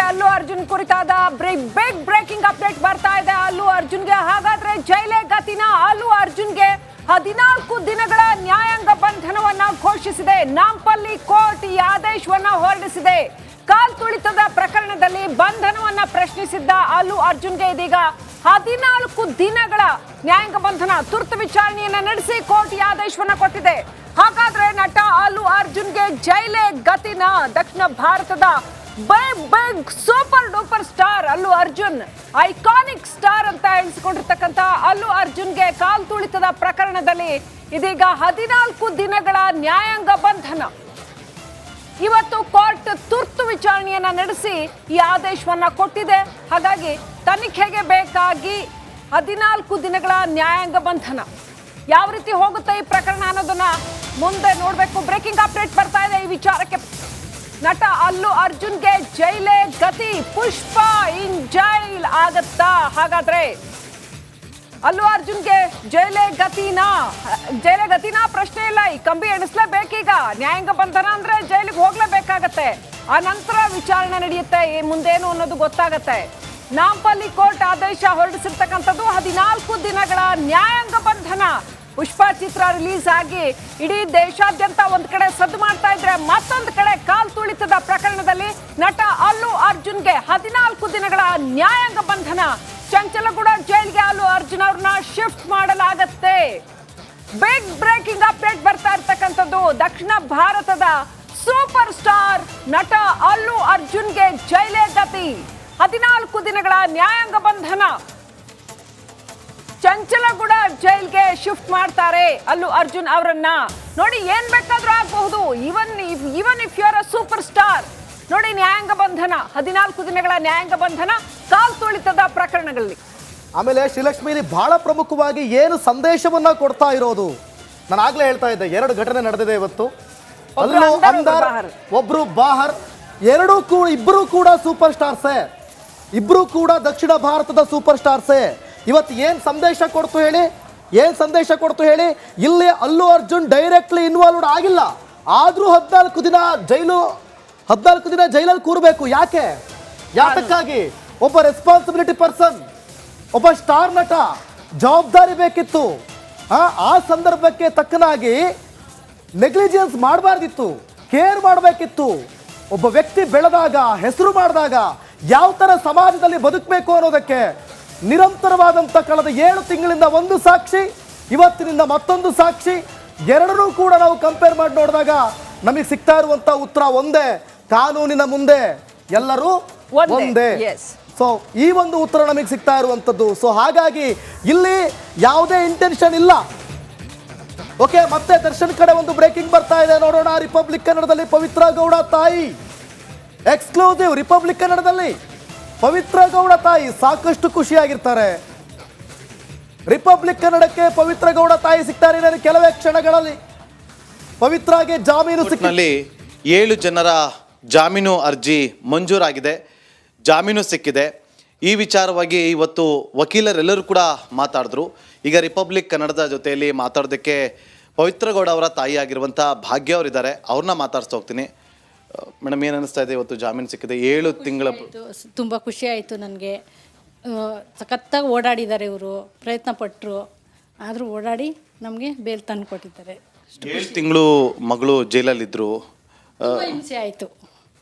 ಅಲ್ಲು ಅರ್ಜುನ್ ಕುರಿತಾದ big breaking update ಬರ್ತಾ ಇದೆ. ಅಲ್ಲು ಅರ್ಜುನ್ಗೆ ಹಾಗಾದ್ರೆ ಜೈಲೇ ಗತಿನ? ಅಲ್ಲು ಅರ್ಜುನ್ಗೆ 14 ದಿನಗಳ ನ್ಯಾಯಾಂಗ ಬಂಧನವನ್ನ ಘೋಷಿಸಿದೆ. ನಾಂಪಲ್ಲಿ ಕೋರ್ಟ್ ಈ ಆದೇಶವನ್ನ ಹೊರಡಿಸಿದೆ. ಕಾಲ್ ತುಳಿತದ ಪ್ರಕರಣದಲ್ಲಿ ಬಂಧನವನ್ನ ಪ್ರಶ್ನಿಸಿದ್ದ ಅಲ್ಲು ಅರ್ಜುನ್ಗೆ ಇದೀಗ 14 ದಿನಗಳ ನ್ಯಾಯಾಂಗ ಬಂಧನ ತುರ್ತು ವಿಚಾರಣೆಯನ್ನ ನಡೆಸಿ ಕೋರ್ಟ್ ಈ ಆದೇಶವನ್ನ ಕೊಟ್ಟಿದೆ. ಹಾಗಾದ್ರೆ ನಟ ಅಲ್ಲು ಅರ್ಜುನ್ಗೆ ಜೈಲೇ ಗತಿನ? ದಕ್ಷಿಣ ಭಾರತದ big super duper star Allu Arjun, iconic star ಅಂತ ಎಣಿಸಿಕೊಂಡಿರ್ತಕ್ಕಂಥ ಅಲ್ಲು ಅರ್ಜುನ್ಗೆ ಕಾಲ್ ತುಳಿತದ ಪ್ರಕರಣದಲ್ಲಿ ಇದೀಗ 14 ದಿನಗಳ ನ್ಯಾಯಾಂಗ ಬಂಧನ. ಇವತ್ತು ಕೋರ್ಟ್ ತುರ್ತು ವಿಚಾರಣೆಯನ್ನ ನಡೆಸಿ ಈ ಆದೇಶವನ್ನ ಕೊಟ್ಟಿದೆ. ಹಾಗಾಗಿ ತನಿಖೆಗೆ ಬೇಕಾಗಿ 14 ದಿನಗಳ ನ್ಯಾಯಾಂಗ ಬಂಧನ. ಯಾವ ರೀತಿ ಹೋಗುತ್ತೆ ಈ ಪ್ರಕರಣ ಅನ್ನೋದನ್ನ ಮುಂದೆ ನೋಡ್ಬೇಕು. ಬ್ರೇಕಿಂಗ್ ಅಪ್ಡೇಟ್ ಬರ್ತಾ ಇದೆ ಈ ವಿಚಾರಕ್ಕೆ. ನಟ ಅಲ್ಲು ಅರ್ಜುನ್ಗೆ ಜೈಲೇ ಗತಿ, ಪುಷ್ಪ ಇನ್ ಜೈಲ್ ಆಗತ್ತಾ? ಹಾಗಾದ್ರೆ ಅಲ್ಲು ಅರ್ಜುನ್ಗೆ ಜೈಲೇ ಗತಿನಾ ಪ್ರಶ್ನೆ ಇಲ್ಲ. ಈ ಕಂಬಿ ಎಣಿಸ್ಲೇಬೇಕೀಗ. ನ್ಯಾಯಾಂಗ ಬಂಧನ ಅಂದ್ರೆ ಜೈಲಿಗೆ ಹೋಗ್ಲೇಬೇಕಾಗತ್ತೆ. ಆ ನಂತರ ವಿಚಾರಣೆ ನಡೆಯುತ್ತೆ. ಮುಂದೇನು ಅನ್ನೋದು ಗೊತ್ತಾಗತ್ತೆ. ನಾಂಪಲ್ಲಿ ಕೋರ್ಟ್ ಆದೇಶ ಹೊರಡಿಸಿರ್ತಕ್ಕಂಥದ್ದು 14 ದಿನಗಳ ನ್ಯಾಯಾಂಗ ಬಂಧನ. ಪುಷ್ಪ ಚಿತ್ರ ರಿಲೀಸ್ ಆಗಿ ಇಡೀ ದೇಶಾದ್ಯಂತ ಒಂದ್ ಕಡೆ ಸದ್ದು ಮಾಡ್ತಾ ಇದ್ರೆ, ಮತ್ತೊಂದು ಕಡೆ ಕಾಲ್ ತುಳಿತದ ಪ್ರಕರಣದಲ್ಲಿ ನಟ ಅಲ್ಲು ಅರ್ಜುನ್ಗೆ 14 ದಿನಗಳ ನ್ಯಾಯಾಂಗ ಬಂಧನ. ಚಂಚಲಗೂಡ ಜೈಲ್ಗೆ ಅಲ್ಲು ಅರ್ಜುನ್ ಅವ್ರನ್ನ ಶಿಫ್ಟ್ ಮಾಡಲಾಗತ್ತೆ. ಬಿಗ್ ಬ್ರೇಕಿಂಗ್ ಅಪ್ಡೇಟ್ ಬರ್ತಾ ಇರ್ತಕ್ಕಂಥದ್ದು. ದಕ್ಷಿಣ ಭಾರತದ ಸೂಪರ್ ಸ್ಟಾರ್ ನಟ ಅಲ್ಲು ಅರ್ಜುನ್ಗೆ ಜೈಲೇ ಗತಿ, 14 ದಿನಗಳ ನ್ಯಾಯಾಂಗ ಬಂಧನ. ಚಂಚಲಗೂಡ ಜೈಲ್ಗೆ ಶಿಫ್ಟ್ ಮಾಡ್ತಾರೆ ಅಲ್ಲು ಅರ್ಜುನ್ ಅವರನ್ನ. ನೋಡಿ, ಏನ್ ಬೇಕಾದ್ರೂ ಆಗಬಹುದು. Even if you are a super star. ನೋಡಿ, ನ್ಯಾಯಾಂಗ ಬಂಧನ, 14 ದಿನಗಳ ನ್ಯಾಯಾಂಗ ಬಂಧನ ಕಾಲ್ ತುಳಿತದ ಪ್ರಕರಣಗಳಲ್ಲಿ. ಆಮೇಲೆ ಶ್ರೀಲಕ್ಷ್ಮಿ ಬಹಳ ಪ್ರಮುಖವಾಗಿ ಏನು ಸಂದೇಶವನ್ನ ಕೊಡ್ತಾ ಇರೋದು, ನಾನು ಆಗ್ಲೇ ಹೇಳ್ತಾ ಇದ್ದೆ, 2 ಘಟನೆ ನಡೆದಿದೆ ಇವತ್ತು. ಅಲ್ಲೂ ಅಂದರ್, ಒಬ್ರು ಬಾಹರ್, ಇಬ್ಬರು ಕೂಡ ಸೂಪರ್ ಸ್ಟಾರ್ಸೇ. ಇಬ್ರು ಕೂಡ ದಕ್ಷಿಣ ಭಾರತದ ಸೂಪರ್ ಸ್ಟಾರ್ಸೇ. ಇವತ್ತು ಏನ್ ಸಂದೇಶ ಕೊಡ್ತು ಹೇಳಿ? ಇಲ್ಲಿ ಅಲ್ಲು ಅರ್ಜುನ್ ಡೈರೆಕ್ಟ್ಲಿ ಇನ್ವಾಲ್ವ್ಡ್ ಆಗಿಲ್ಲ, ಆದ್ರೂ 14 ದಿನ ಜೈಲಲ್ಲಿ ಕೂರಬೇಕು. ಯಾತಕ್ಕಾಗಿ? ಒಬ್ಬ ರೆಸ್ಪಾನ್ಸಿಬಿಲಿಟಿ ಪರ್ಸನ್, ಒಬ್ಬ ಸ್ಟಾರ್ ನಟ, ಜವಾಬ್ದಾರಿ ಬೇಕಿತ್ತು. ಆ ಸಂದರ್ಭಕ್ಕೆ ತಕ್ಕನಾಗಿ ನೆಗ್ಲಿಜೆನ್ಸ್ ಮಾಡಬಾರ್ದಿತ್ತು, ಕೇರ್ ಮಾಡಬೇಕಿತ್ತು. ಒಬ್ಬ ವ್ಯಕ್ತಿ ಬೆಳೆದಾಗ, ಹೆಸರು ಮಾಡಿದಾಗ ಯಾವ ಥರ ಸಮಾಜದಲ್ಲಿ ಬದುಕಬೇಕು ಅನ್ನೋದಕ್ಕೆ ನಿರಂತರವಾದಂಥ ಕಳೆದ 7 ತಿಂಗಳಿಂದ ಒಂದು ಸಾಕ್ಷಿ, ಇವತ್ತಿನಿಂದ ಮತ್ತೊಂದು ಸಾಕ್ಷಿ. ಎರಡನ್ನೂ ಕೂಡ ನಾವು ಕಂಪೇರ್ ಮಾಡಿ ನೋಡಿದಾಗ ನಮಗೆ ಸಿಗ್ತಾ ಇರುವಂಥ ಉತ್ತರ ಒಂದೇ: ಕಾನೂನಿನ ಮುಂದೆ ಎಲ್ಲರೂ ಒಂದೇ. ಸೊ ಈ ಒಂದು ಉತ್ತರ ನಮಗೆ ಸಿಗ್ತಾ ಇರುವಂಥದ್ದು. ಸೊ ಹಾಗಾಗಿ ಇಲ್ಲಿ ಯಾವುದೇ ಇಂಟೆನ್ಷನ್ ಇಲ್ಲ. ಓಕೆ, ಮತ್ತೆ ದರ್ಶನ್ ಕಡೆ ಒಂದು ಬ್ರೇಕಿಂಗ್ ಬರ್ತಾ ಇದೆ, ನೋಡೋಣ. ರಿಪಬ್ಲಿಕ್ ಕನ್ನಡದಲ್ಲಿ ಪವಿತ್ರ ಗೌಡ ತಾಯಿ ಎಕ್ಸ್ಕ್ಲೂಸಿವ್. ರಿಪಬ್ಲಿಕ್ ಕನ್ನಡದಲ್ಲಿ ಪವಿತ್ರ ಗೌಡ ತಾಯಿ ಸಾಕಷ್ಟು ಖುಷಿಯಾಗಿರ್ತಾರೆ. ರಿಪಬ್ಲಿಕ್ ಕನ್ನಡಕ್ಕೆ ಪವಿತ್ರ ಗೌಡ ತಾಯಿ ಸಿಗ್ತಾರೆ ಕೆಲವೇ ಕ್ಷಣಗಳಲ್ಲಿ. ಪವಿತ್ರಾಗೆ ಜಾಮೀನು ಸಿಕ್ಕಿನಲ್ಲಿ 7 ಜನರ ಜಾಮೀನು ಅರ್ಜಿ ಮಂಜೂರಾಗಿದೆ, ಜಾಮೀನು ಸಿಕ್ಕಿದೆ. ಈ ವಿಚಾರವಾಗಿ ಇವತ್ತು ವಕೀಲರೆಲ್ಲರೂ ಕೂಡ ಮಾತಾಡಿದ್ರು. ಈಗ ರಿಪಬ್ಲಿಕ್ ಕನ್ನಡದ ಜೊತೆಯಲ್ಲಿ ಮಾತಾಡೋದಕ್ಕೆ ಪವಿತ್ರ ಗೌಡ ಅವರ ತಾಯಿ ಆಗಿರುವಂಥ ಭಾಗ್ಯ ಅವರಿದ್ದಾರೆ, ಅವ್ರನ್ನ ಮಾತಾಡ್ಸ್ತಾ ಹೋಗ್ತೀನಿ. ಮೇಡಮ್, ಏನು ಅನ್ನಿಸ್ತಾ ಇದೆ? ಇವತ್ತು ಜಾಮೀನು ಸಿಕ್ಕಿದೆ, 7 ತಿಂಗಳ. ತುಂಬ ಖುಷಿ ಆಯಿತು ನನಗೆ. ಸಖತ್ತಾಗಿ ಓಡಾಡಿದ್ದಾರೆ ಇವರು, ಪ್ರಯತ್ನ ಪಟ್ಟರು, ಆದರೂ ಓಡಾಡಿ ನಮಗೆ ಬೇಲ್ ತಂದು ಕೊಟ್ಟಿದ್ದಾರೆ. 7 ತಿಂಗಳು ಮಗಳು ಜೈಲಲ್ಲಿದ್ದರು. ಹಿಂಸೆ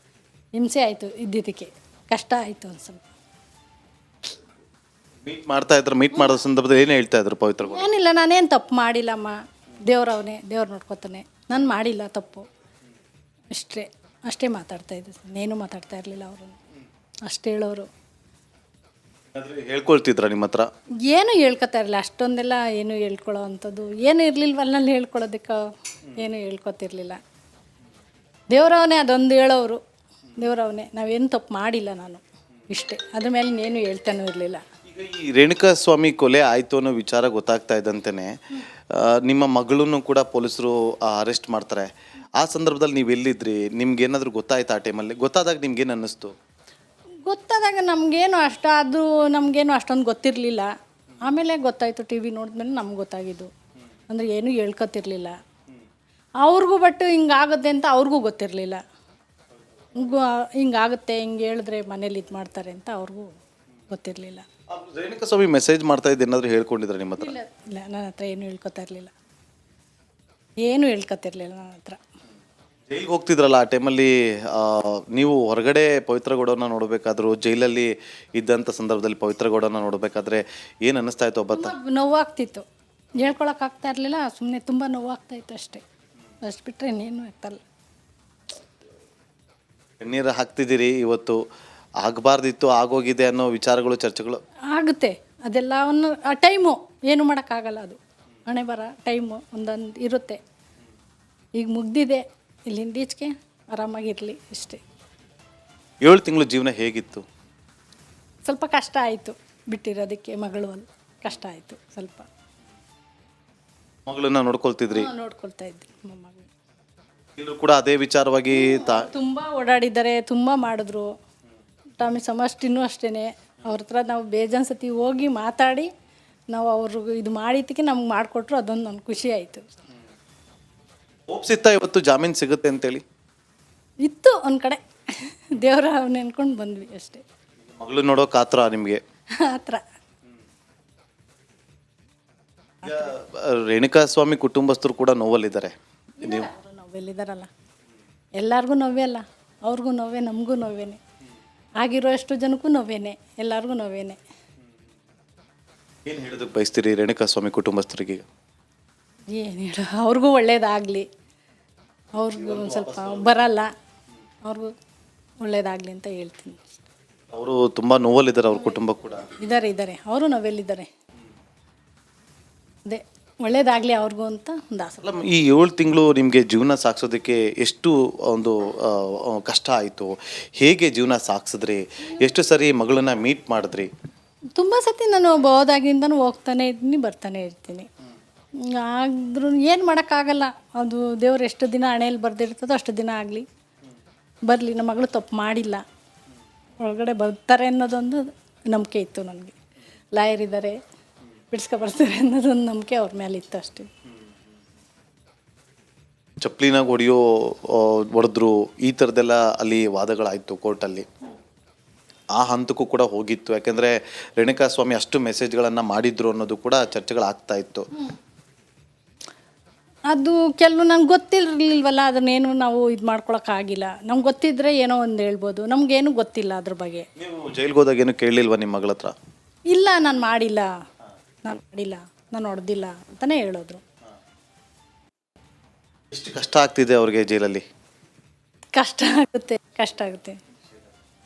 ಆಯಿತು ಇದ್ದಿದ್ದಕ್ಕೆ, ಕಷ್ಟ ಆಯಿತು ಒಂದು ಸ್ವಲ್ಪ. ಮೀಟ್ ಮಾಡೋ ಸಂದರ್ಭದಲ್ಲಿ ಏನು ಹೇಳ್ತಾ ಇದ್ರು ಪವಿತ್ರ? ಏನಿಲ್ಲ, ನಾನೇನು ತಪ್ಪು ಮಾಡಿಲ್ಲಮ್ಮ, ದೇವ್ರು ನೋಡ್ಕೊತಾನೆ, ನಾನು ಮಾಡಿಲ್ಲ ತಪ್ಪು, ಅಷ್ಟೇ ಮಾತಾಡ್ತಾ ಇದ್ದೆ. ಇನ್ನೇನು ಮಾತಾಡ್ತಾ ಇರಲಿಲ್ಲ ಅವರು, ಅಷ್ಟೇ ಹೇಳೋರು. ಹೇಳ್ಕೊಳ್ತಿದ್ರ ನಿಮ್ಮ ಹತ್ರ? ಏನು ಹೇಳ್ಕೊತಾ ಇರಲಿಲ್ಲ, ಅಷ್ಟೊಂದೆಲ್ಲ ಏನು ಹೇಳ್ಕೊಳ್ಳೋ ಅಂಥದ್ದು ಏನು ಇರಲಿಲ್ವಲ್ಲ. ಅಲ್ಲಿ ಹೇಳ್ಕೊಳ್ಳೋದಕ್ಕೆ ಏನು ಹೇಳ್ಕೊತಿರ್ಲಿಲ್ಲ. ದೇವ್ರವನೇ ಅದೊಂದು ಹೇಳೋರು, ದೇವ್ರವನೇ, ನಾವೇನು ತಪ್ಪು ಮಾಡಿಲ್ಲ, ನಾನು ಇಷ್ಟೇ, ಅದ್ರ ಮೇಲೆ ಇನ್ನೇನು ಹೇಳ್ತಾನೂ ಇರಲಿಲ್ಲ. ಈಗ ಈ ರೇಣುಕಾ ಸ್ವಾಮಿ ಕೊಲೆ ಆಯಿತು ಅನ್ನೋ ವಿಚಾರ ಗೊತ್ತಾಗ್ತಾ ಇದ್ದಂತೆಯೇ ನಿಮ್ಮ ಮಗಳನ್ನು ಕೂಡ ಪೊಲೀಸರು ಅರೆಸ್ಟ್ ಮಾಡ್ತಾರೆ. ಆ ಸಂದರ್ಭದಲ್ಲಿ ನೀವು ಎಲ್ಲಿದ್ರಿ? ನಿಮ್ಗೆ ಏನಾದರೂ ಗೊತ್ತಾಯ್ತು? ಆ ಟೈಮಲ್ಲಿ ಗೊತ್ತಾದಾಗ ನಿಮ್ಗೇನು ಅನ್ನಿಸ್ತು? ಗೊತ್ತಾದಾಗ ನಮಗೇನು ಅಷ್ಟೊಂದು ಗೊತ್ತಿರಲಿಲ್ಲ. ಆಮೇಲೆ ಗೊತ್ತಾಯಿತು, ಟಿ ವಿ ನೋಡಿದ್ಮೇಲೆ ನಮ್ಗೆ ಗೊತ್ತಾಗಿದ್ದು. ಅಂದರೆ ಏನೂ ಹೇಳ್ಕೊತಿರ್ಲಿಲ್ಲ ಅವ್ರಿಗೂ. ಬಟ್ ಹಿಂಗಾಗುತ್ತೆ ಅಂತ ಅವ್ರಿಗೂ ಗೊತ್ತಿರಲಿಲ್ಲ. ಹಿಂಗಾಗುತ್ತೆ ಹಿಂಗೆ ಹೇಳಿದ್ರೆ ಮನೇಲಿ ಇದು ಮಾಡ್ತಾರೆ ಅಂತ ಅವ್ರಿಗೂ ಗೊತ್ತಿರಲಿಲ್ಲ. ರೇಣುಕಾಸ್ವಾಮಿ ಮೆಸೇಜ್ ಮಾಡ್ತಾ ಇದ್ದು ಏನಾದರೂ ಹೇಳ್ಕೊಂಡಿದ್ರೆ ನಿಮ್ಮ ಹತ್ರ? ಇಲ್ಲ ಇಲ್ಲ, ನನ್ನ ಹತ್ರ ಏನು ಹೇಳ್ಕೊತಾ ಇರಲಿಲ್ಲ, ಏನು ಹೇಳ್ಕೊತಿರ್ಲಿಲ್ಲ ನನ್ನ ಹತ್ರ. ಜೈಲಿಗೆ ಹೋಗ್ತಿದ್ರಲ್ಲ ಆ ಟೈಮಲ್ಲಿ ನೀವು ಹೊರಗಡೆ ಪವಿತ್ರ ಗೌಡನ ನೋಡಬೇಕಾದ್ರು, ಜೈಲಲ್ಲಿ ಇದ್ದಂಥ ಸಂದರ್ಭದಲ್ಲಿ ಪವಿತ್ರ ಗೌಡನ ನೋಡಬೇಕಾದ್ರೆ ಏನು ಅನ್ನಿಸ್ತಾ ಇತ್ತು? ಒಬ್ಬ ನೋವಾಗ್ತಿತ್ತು, ಹೇಳ್ಕೊಳಕ್ಕಾಗ್ತಾ ಇರಲಿಲ್ಲ, ಸುಮ್ಮನೆ ತುಂಬ ನೋವಾಗ್ತಾಯಿತ್ತು ಅಷ್ಟೇ. ಅಷ್ಟು ಬಿಟ್ಟರೆ ಇನ್ನೇನು ಆಗ್ತಾಯಿಲ್ಲ. ಕಣ್ಣೀರು ಹಾಕ್ತಿದ್ದೀರಿ, ಇವತ್ತು ಆಗಬಾರ್ದಿತ್ತು ಆಗೋಗಿದೆ ಅನ್ನೋ ವಿಚಾರಗಳು, ಚರ್ಚೆಗಳು ಆಗುತ್ತೆ. ಅದೆಲ್ಲವನ್ನು ಆ ಟೈಮು ಏನು ಮಾಡೋಕ್ಕಾಗಲ್ಲ, ಅದು ಹಣೆ ಬರ ಟೈಮು ಒಂದೊಂದು ಇರುತ್ತೆ. ಈಗ ಮುಗ್ದಿದೆ, ಇಲ್ಲಿಂದ ಈಚೆಗೆ ಆರಾಮಾಗಿರಲಿ ಅಷ್ಟೇ. 7 ತಿಂಗಳು ಜೀವನ ಹೇಗಿತ್ತು? ಸ್ವಲ್ಪ ಕಷ್ಟ ಆಯಿತು ಬಿಟ್ಟಿರೋದಕ್ಕೆ, ಮಗಳು ಅಲ್ಲಿ ಕಷ್ಟ ಆಯಿತು ಸ್ವಲ್ಪ. ಮಗಳನ್ನ ನೋಡ್ಕೊಳ್ತಿದ್ರಿ? ನೋಡ್ಕೊಳ್ತಾ ಇದ್ದೆ ಮೊಮ್ಮಗಳು. ಎಲ್ಲರೂ ಕೂಡ ಅದೇ ವಿಚಾರವಾಗಿ ತುಂಬ ಓಡಾಡಿದ್ದಾರೆ, ತುಂಬ ಮಾಡಿದ್ರು. ಟಾಮಿ ಸಮಷ್ಟಿನೂ ಅಷ್ಟೇ, ಅವ್ರ ಹತ್ರ ನಾವು ಬೇಜಾನ್ ಸತಿ ಹೋಗಿ ಮಾತಾಡಿ ನಾವು ಅವ್ರಿಗೆ ಇದು ಮಾಡಿದ್ದಕ್ಕೆ ನಮ್ಗೆ ಮಾಡಿಕೊಟ್ರು, ಅದೊಂದು ನನಗೆ ಖುಷಿ ಆಯಿತು. ಒಪ್ಸಿತ್ತಾ ಇವತ್ತು ಜಾಮೀನು ಸಿಗುತ್ತೆ ಅಂತೇಳಿ? ಇತ್ತು ಒಂದು ಕಡೆ, ದೇವರ ನೆನ್ಕೊಂಡು ಬಂದ್ವಿ ಅಷ್ಟೇ. ಮಗಳು ನೋಡೋ ಕಾತ್ರ ನಿಮಗೆ? ಆ ಥರ. ರೇಣುಕಾಸ್ವಾಮಿ ಕುಟುಂಬಸ್ಥರು ಕೂಡ ನೋವಲ್ಲಿದ್ದಾರೆ. ನೀವು ನೋವೆಲ್ಲಿದ್ದಾರಲ್ಲ, ಎಲ್ಲರಿಗೂ ನೋವೇ ಅಲ್ಲ, ಅವ್ರಿಗೂ ನೋವೇ, ನಮಗೂ ನೋವೇನೆ, ಆಗಿರೋ ಎಷ್ಟು ಜನಕ್ಕೂ ನೋವೇನೆ, ಎಲ್ಲರಿಗೂ ನೋವೇನೆ. ಏನು ಹೇಳೋದಕ್ಕೆ ಬಯಸ್ತೀರಿ ರೇಣುಕಾಸ್ವಾಮಿ ಕುಟುಂಬಸ್ಥರಿಗೆ? ಏನು ಹೇಳೋ, ಅವ್ರಿಗೂ ಒಳ್ಳೇದಾಗಲಿ, ಅವ್ರಿಗೂ ಸ್ವಲ್ಪ ಬರಲ್ಲ, ಅವ್ರಿಗೂ ಒಳ್ಳೇದಾಗಲಿ ಅಂತ ಹೇಳ್ತೀನಿ. ಅವರು ತುಂಬ ನೋವಲ್ಲಿದ್ದಾರೆ, ಅವ್ರ ಕುಟುಂಬ ಕೂಡ ಇದ್ದಾರೆ, ಅವರು ನೋವೆಲ್ಲಿದ್ದಾರೆ. ಅದೇ ಒಳ್ಳೇದಾಗಲಿ ಅವ್ರಿಗೂ ಅಂತ ಒಂದು ಆಸೆ. ಈ 7 ತಿಂಗಳು ನಿಮಗೆ ಜೀವನ ಸಾಗಿಸೋದಕ್ಕೆ ಎಷ್ಟು ಒಂದು ಕಷ್ಟ ಆಯಿತು? ಹೇಗೆ ಜೀವನ ಸಾಗಿಸಿದ್ರಿ? ಎಷ್ಟು ಸರಿ ಮಗಳನ್ನ ಮೀಟ್ ಮಾಡಿದ್ರಿ? ತುಂಬ ಸತಿ ನಾನು ಹೋದಾಗಿಂದನೂ ಹೋಗ್ತಾನೆ ಇದ್ದೀನಿ, ಬರ್ತಾನೆ ಇರ್ತೀನಿ. ಆದ್ರೂ ಏನು ಮಾಡೋಕ್ಕಾಗಲ್ಲ, ಅದು ದೇವ್ರು ಎಷ್ಟು ದಿನ ಹಣೆಯಲ್ಲಿ ಬರ್ದಿರ್ತದೋ ಅಷ್ಟು ದಿನ ಆಗಲಿ, ಬರಲಿ. ನಮ್ಮ ಮಗಳು ತಪ್ಪು ಮಾಡಿಲ್ಲ, ಒಳಗಡೆ ಬರ್ತಾರೆ ಅನ್ನೋದೊಂದು ನಂಬಿಕೆ ಇತ್ತು ನನಗೆ. ಲಾಯರ್ ಇದ್ದಾರೆ, ಬಿಡಿಸ್ಕೊಬರ್ತಾರೆ ಅನ್ನೋದೊಂದು ನಂಬಿಕೆ ಅವ್ರ ಮೇಲೆ ಇತ್ತು ಅಷ್ಟೇ. ಚಪ್ಪಲಿನಾಗ ಹೊಡೆದ್ರು, ಈ ಥರದ್ದೆಲ್ಲ ಅಲ್ಲಿ ವಾದಗಳಾಯಿತು ಕೋರ್ಟಲ್ಲಿ. ಆ ಹಂತಕ್ಕೂ ಕೂಡ ಹೋಗಿತ್ತು, ಯಾಕೆಂದರೆ ರೇಣುಕಾಸ್ವಾಮಿ ಅಷ್ಟು ಮೆಸೇಜ್ಗಳನ್ನು ಮಾಡಿದ್ರು ಅನ್ನೋದು ಕೂಡ ಚರ್ಚೆಗಳಾಗ್ತಾ ಇತ್ತು. ಅದು ಕೆಲವು ನಂಗೆ ಗೊತ್ತಿರಲಿಲ್ವಲ್ಲ, ಅದನ್ನೇನು ನಾವು ಇದು ಮಾಡ್ಕೊಳಕ್ಕಾಗಿಲ್ಲ. ನಮ್ಗೆ ಗೊತ್ತಿದ್ರೆ ಏನೋ ಒಂದು ಹೇಳ್ಬೋದು, ನಮಗೇನು ಗೊತ್ತಿಲ್ಲ ಅದ್ರ ಬಗ್ಗೆ. ನೀವು ಜೈಲ್ಗೆ ಹೋದಾಗ ಏನು ಕೇಳಲಿಲ್ವಾ ನಿಮ್ಮ ಮಗಳ ಹತ್ರ? ಇಲ್ಲ, ನಾನು ಮಾಡಿಲ್ಲ, ನಾನು ಹೊಡೆದಿಲ್ಲ ಅಂತಲೇ ಹೇಳೋದ್ರು. ಎಷ್ಟು ಕಷ್ಟ ಆಗ್ತಿದೆ ಅವ್ರಿಗೆ ಜೈಲಲ್ಲಿ? ಕಷ್ಟ ಆಗುತ್ತೆ.